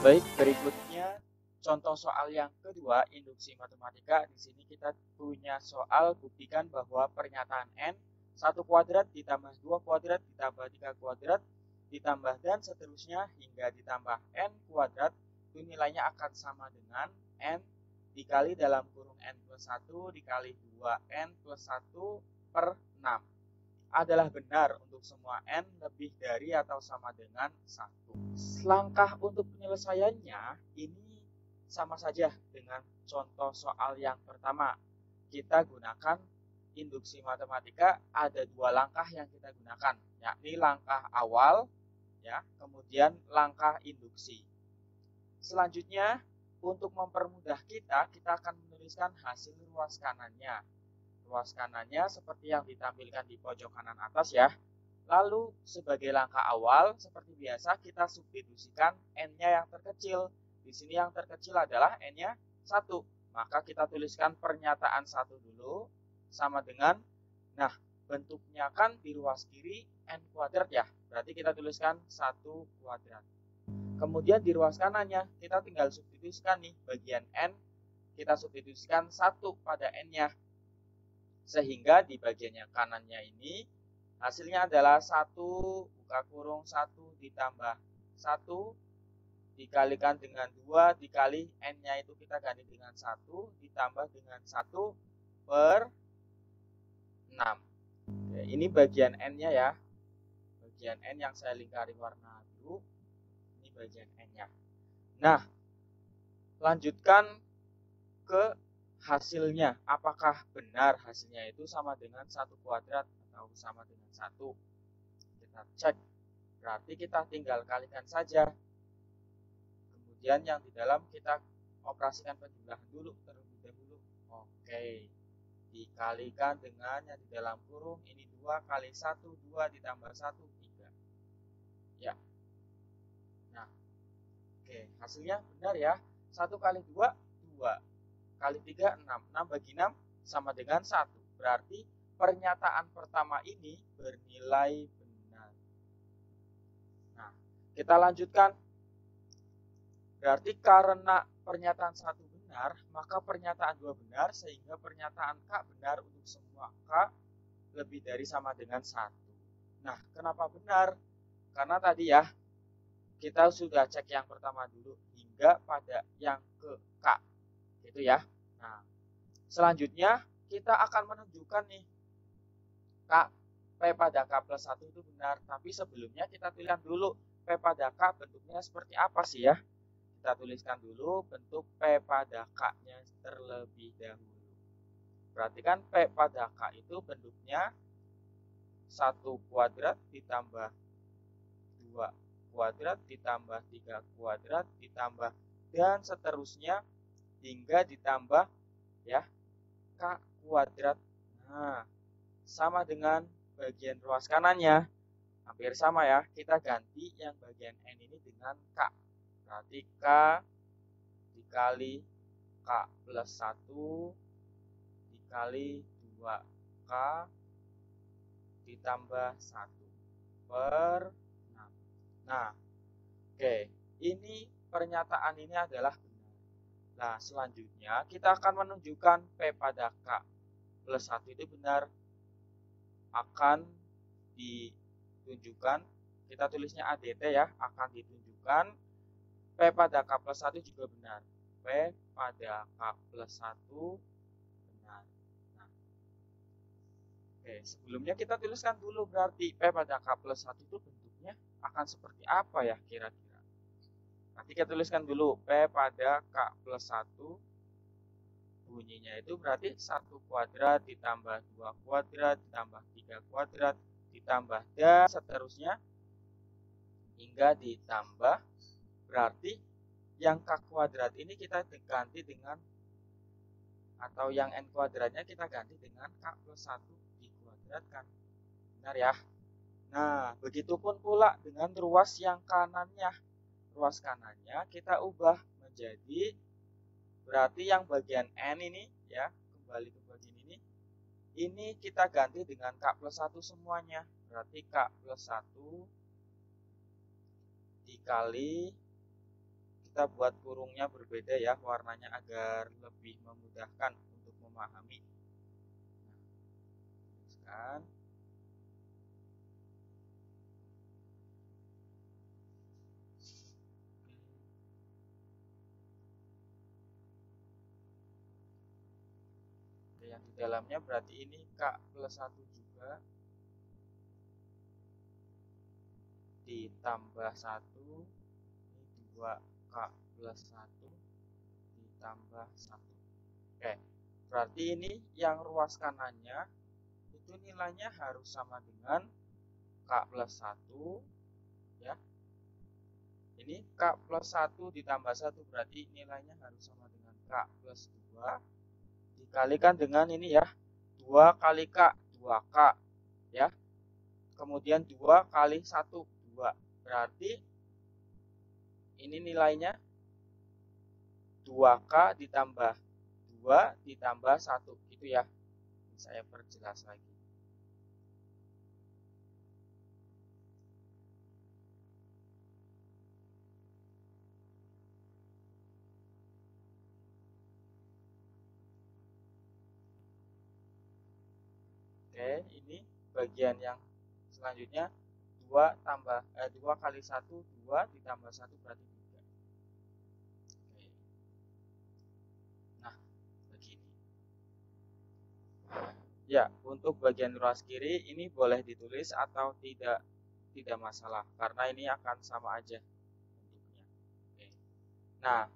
Baik, berikutnya contoh soal yang kedua, induksi matematika. Di sini kita punya soal buktikan bahwa pernyataan n 1 kuadrat ditambah 2 kuadrat ditambah 3 kuadrat ditambah dan seterusnya hingga ditambah n kuadrat itu nilainya akan sama dengan n dikali dalam kurung n plus 1 dikali 2n plus 1 per 6 adalah benar untuk semua n lebih dari atau sama dengan 1. Langkah untuk penyelesaiannya ini sama saja dengan contoh soal yang pertama. Kita gunakan induksi matematika, ada dua langkah yang kita gunakan, yakni langkah awal ya, kemudian langkah induksi. Selanjutnya, untuk mempermudah kita akan menuliskan hasil ruas kanannya. Ruas kanannya seperti yang ditampilkan di pojok kanan atas ya. Lalu sebagai langkah awal seperti biasa kita substitusikan n-nya yang terkecil. Di sini yang terkecil adalah n-nya 1. Maka kita tuliskan pernyataan 1 dulu sama dengan, nah bentuknya kan di ruas kiri n kuadrat ya. Berarti kita tuliskan 1 kuadrat. Kemudian di ruas kanannya kita tinggal substitusikan nih bagian n, kita substitusikan 1 pada n-nya. Sehingga di bagian yang kanannya ini hasilnya adalah 1 buka kurung 1 ditambah 1 dikalikan dengan 2 dikali n-nya itu kita ganti dengan 1 ditambah dengan 1 per 6. Oke, ini bagian n-nya ya. Bagian n yang saya lingkari warna biru. Ini bagian n-nya. Nah, lanjutkan ke hasilnya, apakah benar hasilnya itu sama dengan 1 kuadrat atau sama dengan 1. Kita cek, berarti kita tinggal kalikan saja. Kemudian yang di dalam kita operasikan penjumlahan dulu terlebih dahulu. Oke, dikalikan dengan yang di dalam kurung, ini 2 kali 1, 2 ditambah 1, 3. Ya. Nah, oke, hasilnya benar ya. 1 kali 2, 2. Kali 3, 6. 6 bagi 6 sama dengan 1. Berarti pernyataan pertama ini bernilai benar. Nah, kita lanjutkan. Berarti karena pernyataan 1 benar, maka pernyataan 2 benar, sehingga pernyataan K benar untuk semua K lebih dari sama dengan 1. Nah, kenapa benar? Karena tadi ya, kita sudah cek yang pertama dulu hingga pada yang ke K. Gitu ya. Nah, selanjutnya kita akan menunjukkan nih K, P pada K plus 1 itu benar. Tapi sebelumnya kita tuliskan dulu P pada K bentuknya seperti apa sih ya. Kita tuliskan dulu bentuk P pada K-nya terlebih dahulu. Perhatikan P pada K itu bentuknya 1 kuadrat ditambah 2 kuadrat ditambah 3 kuadrat ditambah dan seterusnya hingga ditambah ya K kuadrat. Nah, sama dengan bagian ruas kanannya. Hampir sama ya. Kita ganti yang bagian N ini dengan K. Berarti K dikali K plus 1 dikali 2K ditambah 1 per 6. Nah, oke. Ini pernyataan ini adalah benar. Nah, selanjutnya kita akan menunjukkan P pada K plus 1 itu benar. Akan ditunjukkan, kita tulisnya ADT ya, akan ditunjukkan P pada K plus 1 juga benar. P pada K plus 1 benar. Nah, oke, sebelumnya kita tuliskan dulu berarti P pada K plus 1 itu bentuknya akan seperti apa ya kira-kira. Nanti kita tuliskan dulu P pada K plus 1 bunyinya itu berarti 1 kuadrat ditambah 2 kuadrat ditambah 3 kuadrat ditambah dan seterusnya hingga ditambah, berarti yang K kuadrat ini kita ganti dengan, atau yang N kuadratnya kita ganti dengan K plus 1 dikuadratkan. Benar ya. Nah, begitupun pula dengan ruas yang kanannya. Ruas kanannya kita ubah menjadi, berarti yang bagian N ini ya, kembali ke bagian ini kita ganti dengan K plus 1 semuanya. Berarti K plus 1 dikali kita buat kurungnya berbeda ya warnanya agar lebih memudahkan untuk memahami. Nah, tuliskan. Yang di dalamnya berarti ini K plus 1 juga ditambah 1, ini 2K plus 1 ditambah 1. Oke, berarti ini yang ruas kanannya itu nilainya harus sama dengan K plus 1 ya. Ini K plus 1 ditambah 1 berarti nilainya harus sama dengan K plus 2 dikalikan dengan ini ya, 2 kali K, 2K ya. Kemudian 2 kali 1, 2. Berarti ini nilainya 2K ditambah 2 ditambah 1 gitu ya. Ini saya perjelas lagi. Oke, ini bagian yang selanjutnya 2 kali 1, 2 ditambah 1 berarti 3. Oke. Nah, begini. Ya, untuk bagian ruas kiri ini boleh ditulis atau tidak masalah karena ini akan sama aja bentuknya. Oke. Nah,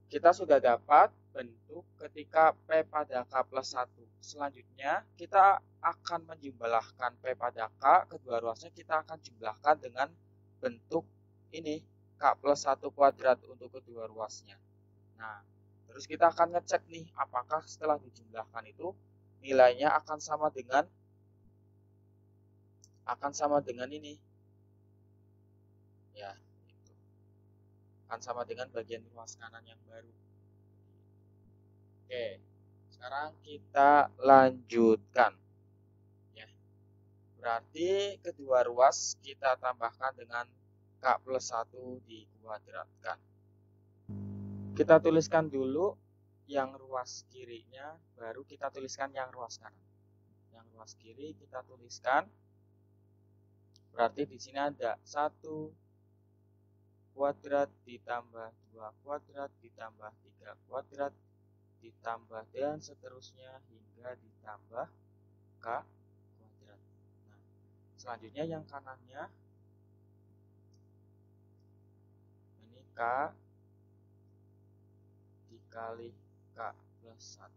kita sudah dapat bentuk ketika P pada K plus 1. Selanjutnya, kita akan menjumlahkan P pada K, kedua ruasnya kita akan jumlahkan dengan bentuk ini, K plus 1 kuadrat untuk kedua ruasnya. Nah, terus kita akan ngecek nih, apakah setelah dijumlahkan itu nilainya akan sama dengan ini. Ya, itu. Akan sama dengan bagian ruas kanan yang baru. Oke, sekarang kita lanjutkan. Ya, berarti kedua ruas kita tambahkan dengan K plus 1 dikuadratkan. Kita tuliskan dulu yang ruas kirinya, baru kita tuliskan yang ruas kanan. Yang ruas kiri kita tuliskan, berarti di sini ada 1 kuadrat ditambah 2 kuadrat ditambah 3 kuadrat ditambah dan seterusnya hingga ditambah K kuadrat. Nah, selanjutnya yang kanannya ini K dikali K plus 1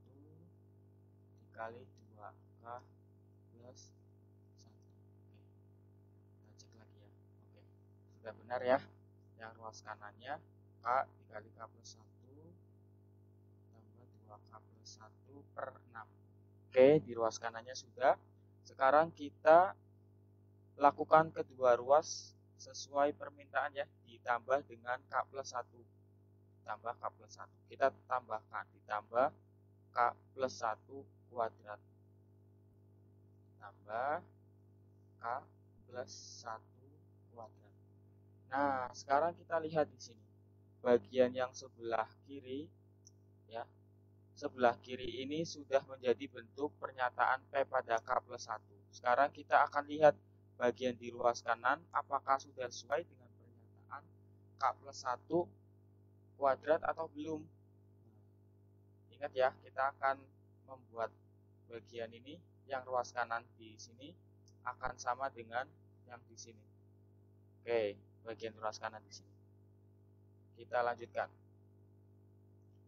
dikali 2K plus 1. Oke, kita cek lagi ya. Oke, sudah benar ya. Yang ruas kanannya K dikali K plus 1 tambah 2K plus 1 per 6. Oke, di ruas kanannya sudah. Sekarang kita lakukan kedua ruas sesuai permintaan ya, ditambah dengan K plus 1. Tambah K plus 1. Kita tambahkan, ditambah K plus 1 kuadrat. Tambah K plus 1 kuadrat. Nah, sekarang kita lihat di sini. Bagian yang sebelah kiri ya. Sebelah kiri ini sudah menjadi bentuk pernyataan P pada K plus 1. Sekarang kita akan lihat bagian di ruas kanan apakah sudah sesuai dengan pernyataan K plus 1 kuadrat atau belum. Ingat ya, kita akan membuat bagian ini yang ruas kanan di sini akan sama dengan yang di sini. Oke, bagian ruas kanan di sini. Kita lanjutkan.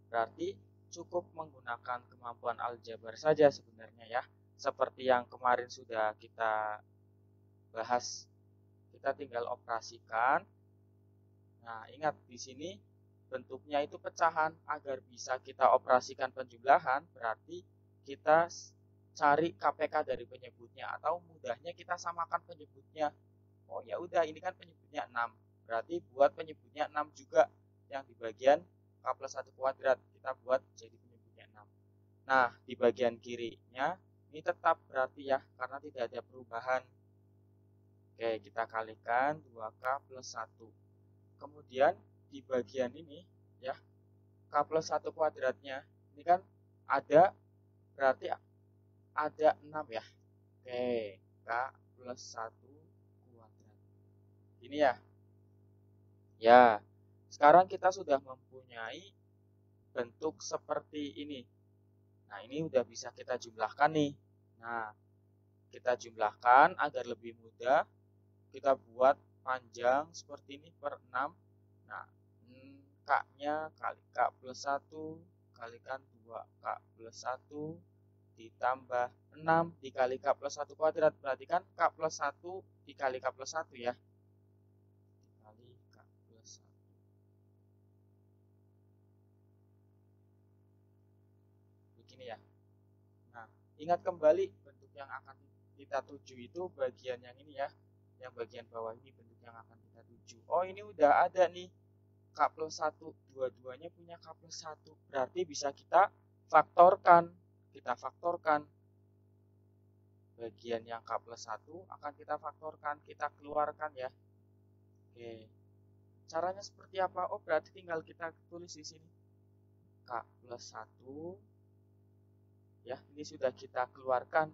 Berarti cukup menggunakan kemampuan aljabar saja sebenarnya ya. Seperti yang kemarin sudah kita bahas. Kita tinggal operasikan. Nah, ingat di sini bentuknya itu pecahan. Agar bisa kita operasikan penjumlahan, berarti kita cari KPK dari penyebutnya atau mudahnya kita samakan penyebutnya. Oh ya udah, ini kan penyebutnya 6. Berarti buat penyebutnya 6 juga yang di bagian K plus 1 kuadrat kita buat jadi penyebutnya 6. Nah, di bagian kirinya ini tetap berarti ya, karena tidak ada perubahan. Oke, kita kalikan 2K plus 1. Kemudian di bagian ini ya, K plus 1 kuadratnya ini kan ada, berarti ada 6 ya. Oke, K plus 1 kuadrat ini ya. Ya, sekarang kita sudah mempunyai bentuk seperti ini. Nah, ini udah bisa kita jumlahkan nih. Nah, kita jumlahkan agar lebih mudah. Kita buat panjang seperti ini per 6. Nah, K-nya kali K plus 1 kalikan 2K plus 1 ditambah 6 dikali K plus 1 kuadrat. Berarti kan K plus 1 dikali K plus 1 ya. Dikali K plus 1. Begini ya. Nah, ingat kembali bentuk yang akan kita tuju itu bagian yang ini ya. Yang bagian bawah ini bentuk yang akan kita tuju. Oh, ini udah ada nih. K plus 1. Dua-duanya punya K plus 1. Berarti bisa kita faktorkan. Kita faktorkan. Bagian yang K plus 1 akan kita faktorkan. Kita keluarkan ya. Oke. Caranya seperti apa? Oh, berarti tinggal kita tulis di sini. K plus 1. Ya, ini sudah kita keluarkan.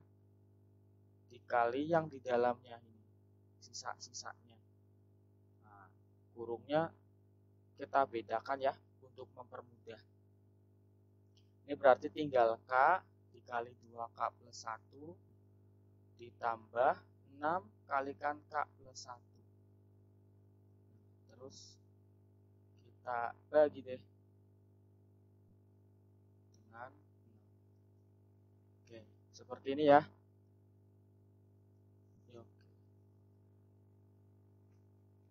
Dikali yang di dalamnya ini. Sisa-sisanya. Nah, kurungnya kita bedakan ya untuk mempermudah. Ini berarti tinggal K dikali 2K plus 1 ditambah 6 kalikan K plus 1. Terus kita bagi deh dengan 6. Oke, seperti ini ya.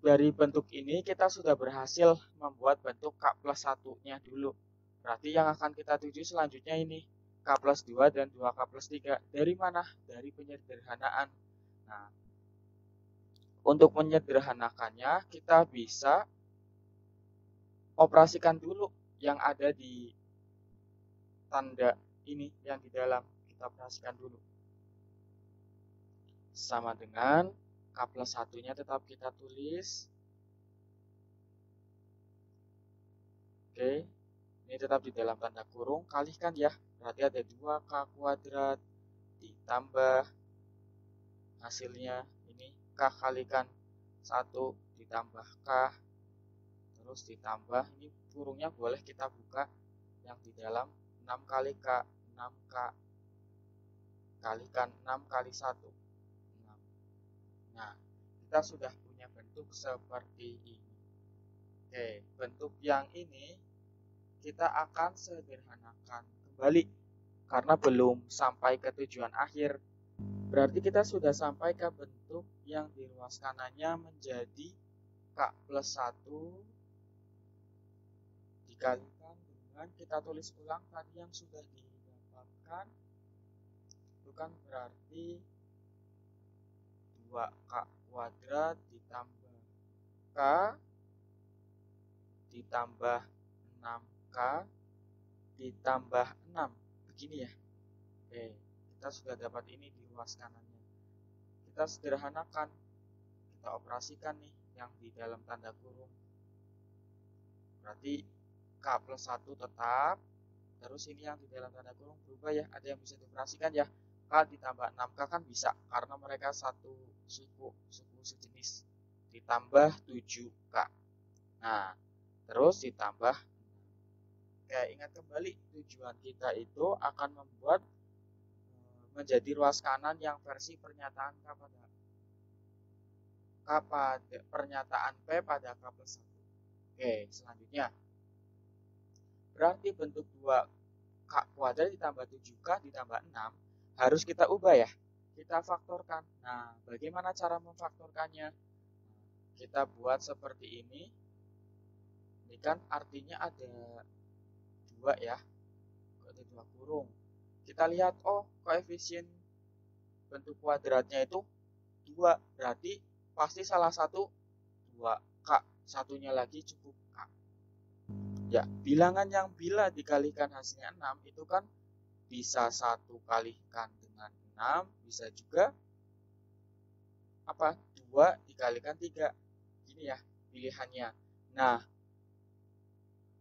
Dari bentuk ini kita sudah berhasil membuat bentuk K plus 1-nya dulu. Berarti yang akan kita tuju selanjutnya ini K plus 2 dan 2K plus 3. Dari mana? Dari penyederhanaan. Nah, untuk menyederhanakannya kita bisa operasikan dulu yang ada di tanda ini yang di dalam. Kita operasikan dulu. Sama dengan K plus 1-nya tetap kita tulis. Oke, ini tetap di dalam tanda kurung, kalikan ya. Berarti ada 2K kuadrat ditambah hasilnya ini K kalikan 1 ditambah K. Terus ditambah, ini kurungnya boleh kita buka yang di dalam 6 kali K, 6K kalikan 6 kali 1. 6. Nah, kita sudah punya bentuk seperti ini. Oke, bentuk yang ini kita akan sederhanakan kembali karena belum sampai ke tujuan akhir. Berarti kita sudah sampai ke bentuk yang di ruas kanannya menjadi K plus 1 dikalikan dengan, kita tulis ulang tadi yang sudah didapatkan, bukan berarti 2K kuadrat ditambah K ditambah 6K ditambah 6. Begini ya. Oke, kita sudah dapat ini di ruas kanannya. Kita sederhanakan. Kita operasikan nih yang di dalam tanda kurung. Berarti K plus 1 tetap. Terus ini yang di dalam tanda kurung berubah ya. Ada yang bisa dioperasikan ya. K ditambah 6K kan bisa. Karena mereka satu suku sejenis. Ditambah 7K. Nah, terus ditambah. Oke, ingat kembali tujuan kita itu akan membuat menjadi ruas kanan yang versi pernyataan pernyataan P pada K plus 1. Oke, selanjutnya. Berarti bentuk 2K kuadrat ditambah 7K ditambah 6 harus kita ubah ya. Kita faktorkan. Nah, bagaimana cara memfaktorkannya? Kita buat seperti ini. Ini kan artinya ada 2 ya. Ada 2 kurung. Kita lihat, oh koefisien bentuk kuadratnya itu 2. Berarti pasti salah satu 2K. Satunya lagi cukup K. Ya, bilangan yang bila dikalikan hasilnya 6 itu kan bisa 1 kalikan dengan 6. Bisa juga 2 dikalikan 3. Gini ya pilihannya. Nah,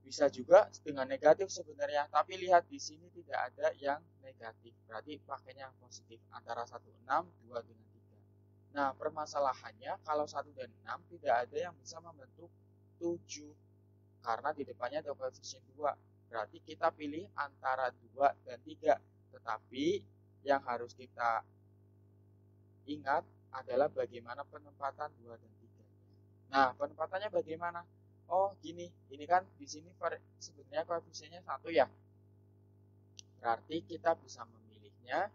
Bisa juga dengan negatif sebenarnya, tapi lihat di sini tidak ada yang negatif. Berarti pakainya yang positif antara 1, 6, 2 dengan 3. Nah, permasalahannya kalau 1 dan 6 tidak ada yang bisa membentuk 7 karena di depannya ada koefisien 2. Berarti kita pilih antara 2 dan 3. Tetapi yang harus kita ingat adalah bagaimana penempatan 2 dan 3. Nah, penempatannya bagaimana? Oh, gini. Ini kan di sini sebenarnya koefisiennya 1 ya. Berarti kita bisa memilihnya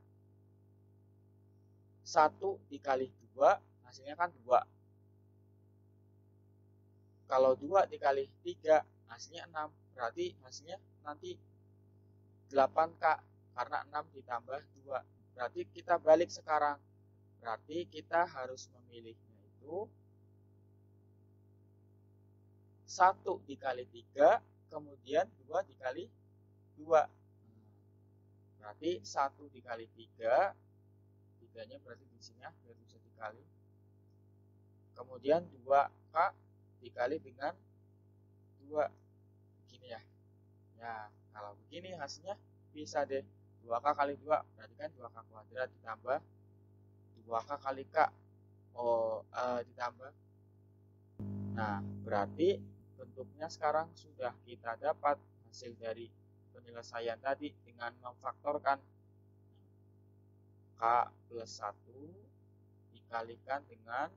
1 dikali 2, hasilnya kan 2. Kalau 2 dikali 3, hasilnya 6. Berarti hasilnya nanti 8K karena 6 ditambah 2. Berarti kita balik sekarang. Berarti kita harus memilihnya itu 1 dikali 3, kemudian 2 dikali 2. Berarti 1 dikali 3, 3-nya berarti di sini ya, biar bisa dikali. Kemudian 2K dikali dengan 2. Begini ya. Ya, kalau begini hasilnya bisa deh. 2K kali 2, berarti kan 2K kuadrat ditambah 2K kali K. Ditambah. Nah, berarti bentuknya sekarang sudah kita dapat hasil dari penyelesaian tadi dengan memfaktorkan K plus 1 dikalikan dengan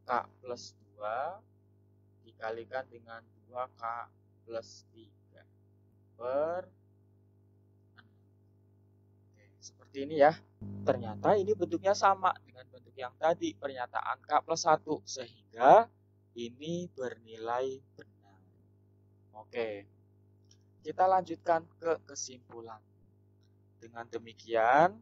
K plus 2 dikalikan dengan 2K plus 3 per 6. Oke, seperti ini ya. Ternyata ini bentuknya sama dengan bentuk yang tadi, pernyataan K plus 1, sehingga ini bernilai benar. Oke, kita lanjutkan ke kesimpulan. Dengan demikian,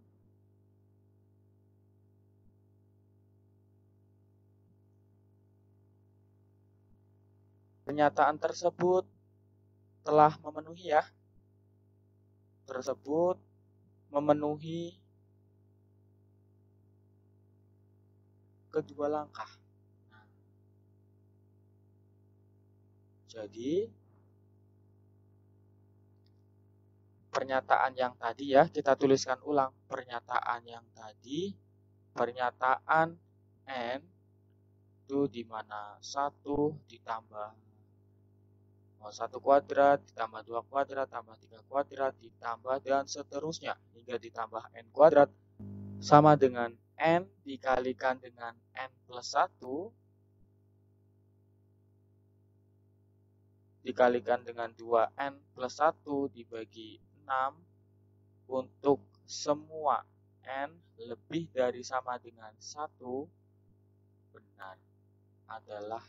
pernyataan tersebut telah memenuhi ya. Tersebut memenuhi kedua langkah. Nah, jadi pernyataan yang tadi ya, kita tuliskan ulang. Pernyataan yang tadi, pernyataan N itu dimana 1 ditambah 1 kuadrat ditambah 2 kuadrat tambah 3 kuadrat ditambah dan seterusnya hingga ditambah N kuadrat sama dengan N dikalikan dengan N plus 1 dikalikan dengan 2N plus 1 dibagi 6 untuk semua N lebih dari sama dengan 1 benar adalah